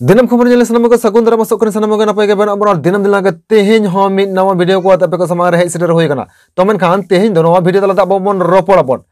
दिनम खबर जेल सनम को सगुन दरा मसक करे सनम नपाय के बना बना दिनम दिला के तेहेन हो मिट नवा वीडियो को तपे को समार हे सेटर होय कना तो मेनखान तेहेन दो नवा वीडियो तला अब बन रपड़ाबन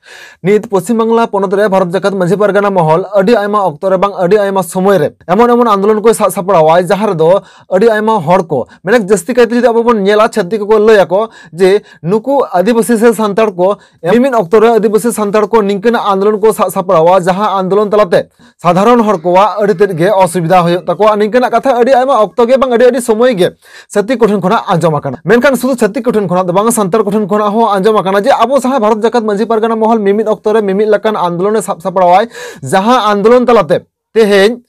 नित पश्चिम बांग्ला पनत रे भारत जाकत माझी परगना महल अडी आयमा अक्तो रे बांग अडी आयमा समय रे एमन एमन आंदोलन को सापड़ावा जहार दो अडी आयमा हड़ को मेने जस्ती कायते अब बन नेला छत्ती को लय को जे नुकु आदिवासी से सांताड़ को एमिन अक्तो रे आदिवासी सांताड़ को निंकना आंदोलन को सापड़ावा जहां आंदोलन तलाते साधारण हड़ को अडी तेद गे असुविधा तको निंकना कथा अडी आयमा अक्तो गे बांग अडी समय गे छत्तीक कोठन खना आंजम आकना मेनखान सुदु छत्तीक कोठन खना बांग सांताड़ कोठन खना हो आंजम आकना जे अब जहां भारत जाकत माझी परगना महल मिमित अक्तो रे मिमित लकान आंदोलन सापड़ावाय जहां आंदोलन तलाते तेहेन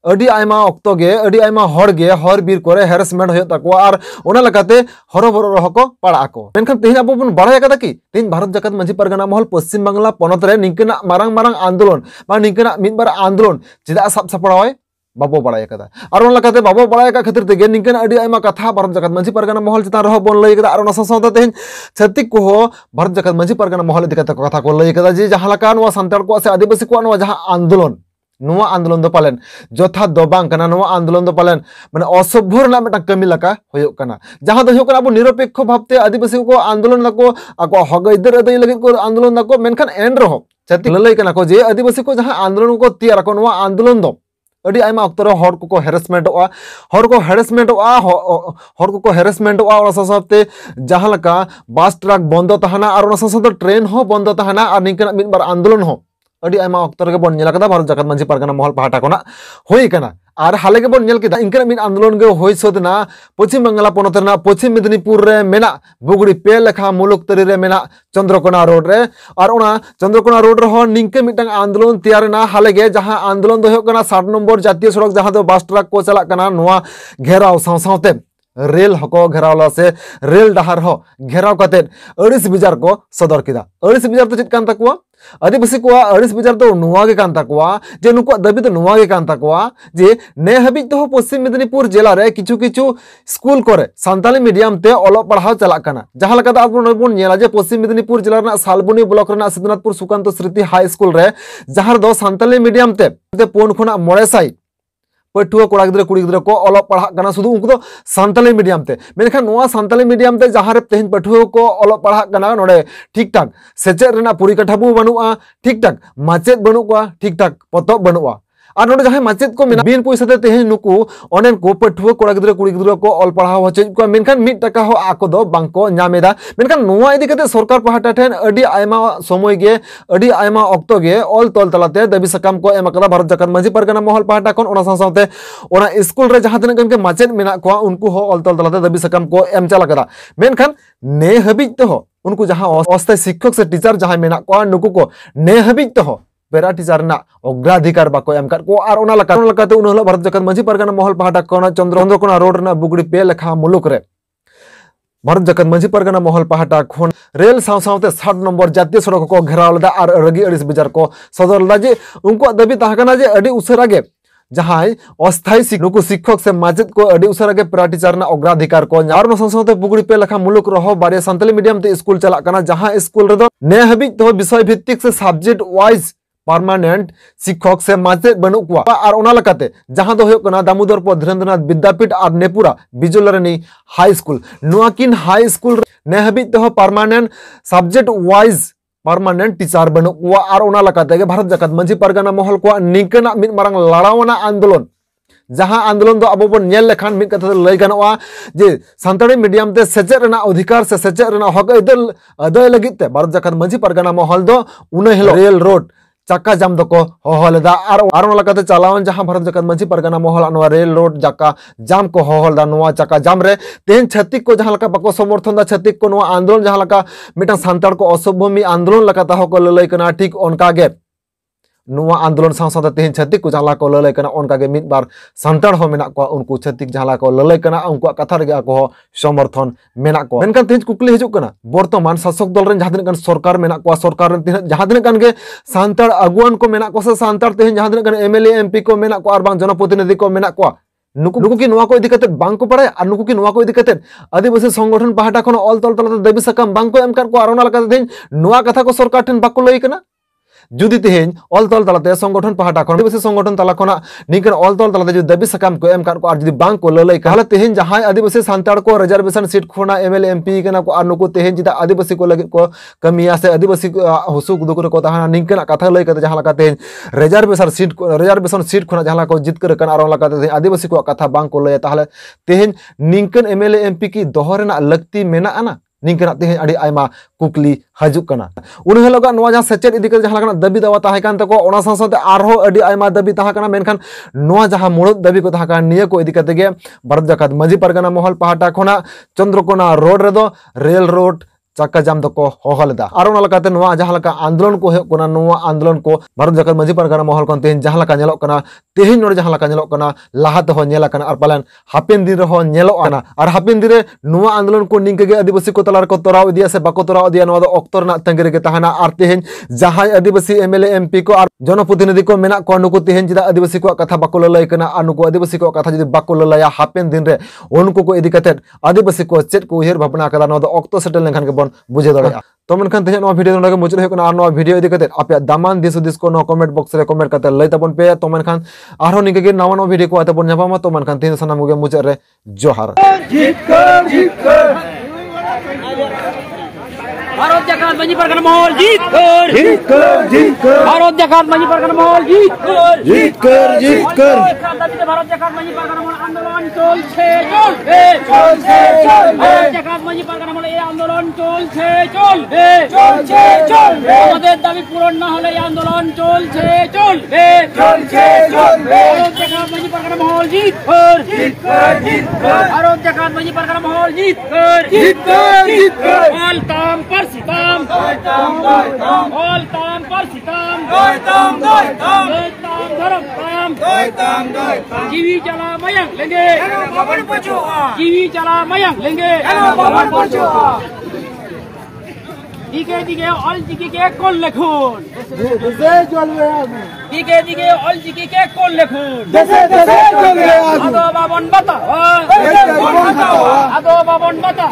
अडी आयमा अक्तो गे अडी आयमा हड़ गे हर बीर करे हेरेसमेंट होय तको आर ओना लकाते हरबरो रह को पड़ा को मेनखान तेहेन अब बन बाड़ाय कदा कि तेहेन भारत जाकत माझी परगना महल पश्चिम बांग्ला पनत रे निंकना मारंग मारंग आंदोलन बा निंकना मित बार आंदोलन चेदा सापड़ावाय बाबो बड़ाय कदा और ओन लकाते बाबो बड़ाय का खातिर तेगे निंकन अडी आयमा कथा भारत जाकत माझी परगना महल चितान रह बन लय कदा और ओना सासावता तेहेन छत्तीक को हो भारत जाकत माझी परगना महल दिकते कथा को लय कदा जे जहां लका नवा सांताड़ को से आदिवासी को नवा जहां आंदोलन दो पालन जथा दो बांग कना नवा आंदोलन दो पालन माने असभ्य रना मेटा कमी लका होयो कना जहां दो होकना अब निरपेक्ष भावते आदिवासी को आंदोलन दको आको हगैदर अदय लगे को आंदोलन दको मेनखान एन रहो छत्तीक लय कना को जे आदिवासी को जहां आंदोलन को तैयार को नवा आंदोलन दो अडी आयमा अक्तो रे हड़ को हेरेसमेंटवा हड़ को हेरेसमेंटवा और सासाबते जहां लका बस ट्रक बंद तहना और सासाबते ट्रेन हो बंद तहना और निंकना मित बार आंदोलन हो अडी आयमा अक्तो रे बन नेला कदा भारत जाकत माझी परगना महल पाहाटा कोना होय कना और हाले के बन नेल केदा इनकना मित आंदोलन गे होय सदना पश्चिम बांग्ला पनत रेना पश्चिम मेदिनीपुर रे मेना बुगड़ी पे लेखा मुलुक तरी रे मेना चंद्रकोना रोड रे और ओना चंद्रकोना रोड रे हो निंके मिटंग आंदोलन तैयार ना हाले गे जहां आंदोलन दो हो कना 60 नंबर जातीय सड़क जहां दो बस ट्रक को चला कना नोआ घेराव सावते रेल हको घेरावला से रेल डहार हो घेराव कते अड़िस बिजार को सदर किदा अड़िस बिजार तो चित कान तकवा आदिवासी को अड़िस बिजार तो नुआ गे कान तकवा जे नुको दाबी तो नुआ गे कान तकवा जे ने हबि तो पश्चिम मेदिनीपुर जिला रे किछु किछु स्कूल करे सांताली मीडियम ते ओलो पढ़ाव चला कना जहां लका दा आपन नेला जे पश्चिम मेदिनीपुर जिला रना सालबुनी ब्लॉक रना सिद्धनाथपुर सुकांत स्मृति हाई स्कूल रे जहां दो सांताली मीडियम ते पोन खुना 900 पठुआ कोड़ा कुड़ी गिद्रा को ओलो पढ़ा कना सुदु उनको तो सांताली मीडियम ते मेनखान नोआ सांताली मीडियम ते जहां रे तेहन पठुआ को ओलो पढ़ा कना नोडे ठीक ठाक सेचेद रेना परिकाठाबो बनुआ ठीक ठाक माचेद बनुआ ठीक ठाक पतब बनुआ और नोडे जहां माचेद को मेना बिन पैसा ते तेहन नुकु ओनेन को पठुआ कोड़ा गिद्रा कुड़ी गिद्रा को ऑल पढ़ाव होचे को मेनखान 1 टाका हो आको दो बांको नामेदा मेनखान नोआ इदी कते सरकार पहाटा ठेन अडी आयमा समय गे अडी आयमा अक्तो गे ऑल तोल तलाते दाबी सकाम को एम कदा भारत जाकत माझी परगना महल पहाटा कोन ओना सावते ओना स्कूल रे जहां तने के माचेद मेना को उनको हो ऑल तोल तलाते दाबी सकाम को एम चला कदा मेनखान ने हबिज तो हो उनको जहां अस्थायी शिक्षक से टीचर जहां मेना को नुकु को ने हबिज तो हो पेरा टीचर ना अग्राधिकार बाको एम कर को और ओना लकाते उनहला भारत जाकत माझी परगना महल पहाटा कोना चंद्रकोना रोड ना बुगड़ी पे लेखा मुलुक रे भारत जाकत माझी परगना महल पहाटा खोन रेल सावते 60 नंबर जातीय सड़क को घेराव लदा और रगी अड़िस बिजार को सदर लदा जे उनको दाबी ताहकना जे अडी उसरा गे जहां अस्थायी नुकु शिक्षक से माचेद को अडी उसरा गे पेरा टीचर ना अग्राधिकार को और सावते बुगड़ी पे लेखा मुलुक रहो बारे सांताली मीडियम ते स्कूल चला कना जहां स्कूल रे दो ने हबि तो विषय भित्तिक से सब्जेक्ट वाइज परमानेंट शिक्षक से माचेद बनु कुआ और ओना लकाते जहां दो होकना दामोदरपुर धीरेन्द्रनाथ विद्यापीठ और नेपुरा बिजुलरनी हाई स्कूल नुआकिन हाई स्कूल ने हबि तो permanent subject wise permanent teacher बनु कुआ और ओना लकाते गे भारत जाकत माझी परगना महल को निंकना मित मारंग लड़ावना आंदोलन जहां आंदोलन दो अब बन नेल लेखान मित कथा लय गानोआ जे सांताली मीडियम ते सेचेद रेना अधिकार से सेचेद रेना हक अदय लगित ते भारत जाकत माझी परगना महल दो उन हेलो रेल रोड चक्का जाम दको होहलदा और लकाते चलावन जहां भारत जाकत माझी परगना महल नवा रेल रोड चक्का जाम को होहलदा नवा चक्का जाम रे तेन छत्तीक को जहां लका बको समर्थन दा छत्तीक को नवा आंदोलन जहां लका मिटा सांताड़ को असभ्यमी आंदोलन लका ता को ललय कना ठीक ओनका गे नुआ आंदोलन साथ तेहन छत्तीक को जहां को ललय कना ओनका गे मित बार सांताड़ हो मेना को उनको छत्तीक जहां को ललय कना उनको कथा रे को समर्थन मेना को मेनखान तेज कुकली हिजुक कना वर्तमान शासक दल रे जहां तिनकन सरकार मेना को सरकार रे जहां तिनकन गे सांताड़ अगुवान को मेना को से सांताड़ तेहन जहां तिनकन एमएलए एमपी को मेना को और बांग जनप्रतिनिधि को मेना को नुकु की नुआ को इदी कते बांग को पड़े और नुकु की नुआ को इदी कते आदिवासी संगठन पहाटा खन ऑल तल तल दाबी सकाम बांग को एम कर को और ओना लका तेहन नुआ कथा को सरकार ठन बाको लय कना जुदी तेहेन ऑल तल तलाते संगठन पहाटा खन आदिवासी संगठन तला खना निकन ऑल तल तलाते जो दाबी सकाम को एम कार को आर जुदी बांग को ललई कहला तेहेन जहां आदिवासी सांताड़ को रिजर्वेशन सीट खोना एमएलए एमपी कना को आर नुको तेहेन जिदा आदिवासी को लगे को कमिया से आदिवासी हुसुक दुकुर को तहाना निकन कथा लई कते जहां लका तेहेन रिजर्वेशन सीट खोना जहां को जितकर कन आर लका तेहेन आदिवासी को कथा बांग को लय ताहले तेहेन निकन एमएलए एमपी की दोहरना लगती मेना आना निकना तेहेन अड़ी आयमा कुकली हजुक कना उन हेलोगा नोआ जहां सेचेद इदी कर जहां दाबी दावा ताहे कान तको ओना साथे आरहो अड़ी आयमा दाबी ताहा कना मेनखान नोआ जहां मुड़द दाबी को ताहा कान निया को इदी कते गे भारत जाकात मांझी पारगाना महल पहाटा खना चंद्रकोना रोड रेदो रेल रोड चक्का जाम दको होहलदा आरो नलकाते नोआ जहां लका आंदोलन को हे कोना नोआ आंदोलन को भारत जाकात मांझी पारगाना महल कोन तेहेन जहां लका नेलो कना तेहेन नोर जहां लका नेलो कना लाहाते हो नेला कना आर पालन हापेन दिन रहो नेलो आना आर हापेन दिन रे नोआ आंदोलन को निंके गे आदिवासी को तलार को तोराव इदिया से बाको तोराव इदिया नोआ दो अक्तर ना तंगरे के तहाना आर तेहेन जहां आदिवासी एमएलए एमपी को आर जनप्रतिनिधि को मेना को नुको तेहेन जिदा आदिवासी को कथा बाको ललय कना आर नुको आदिवासी को कथा जदि बाको ललया हापेन दिन रे उनको को इदी कते आदिवासी को चेत को उहिर भावना कदा नोआ दो अक्तो सेटल लेखान के बन बुझे दड़या तो मनखान तेहेन नोआ वीडियो नोडे मुचुद होकना आर नोआ वीडियो इदी कते आपे दामान दिस उदिस को नो कमेंट बॉक्स रे कमेंट कते लय तबन पे तो मनखान आरो निके गे नावा नो वीडियो को आते बन जापामा तो मनखान तेहेन सनाम गे मुचुद रे जोहार भारत जाकात मांझी पारगाना महल जीत कर भारत जाकात मांझी पारगाना महल जीत कर भारत जाकात मांझी पारगाना महल आंदोलन चलছে भारत जाकात मांझी पारगाना महल এই आंदोलन চলছে আমাদের দাবি পূরণ না হলে এই আন্দোলন চলছে भारत जाकात मांझी पारगाना महल जीत कर भारत जाकात मांझी पारगाना महल जीत कर ऑल ताम पर सितम ऑल ताम पर सितम धर्म ताम जीवी चला मयंक लेंगे जीवी चला मयंक लेंगे दिखे दिखे ऑल जिकी के कौन लेखुन दिखे दिखे ऑल जिकी के कौन लेखुन आदो बाबन बता आदो बाबन बता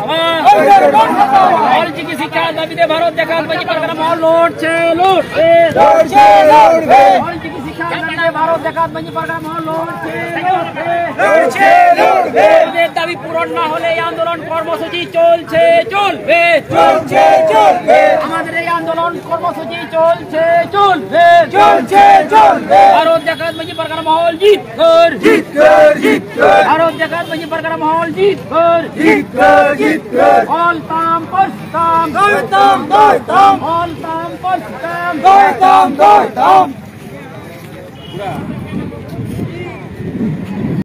ऑल जिकी शिक्षा दाबी दे भारत जाकात मांझी पारगाना महल लूट ऑल जिकी शिक्षा दाबी दे भारत जाकात मांझी पारगाना महल लूट दाबी पूरण ना হলে এই আন্দোলন কর্মসূচি চলবে আমাদের এই আন্দোলন কর্মসূচি চলবে ভারত জাকাত মাঝি পারগানা মহল জিত কর ভারত জাকাত মাঝি পারগানা মহল জিত কর অল তাম पर সিতাম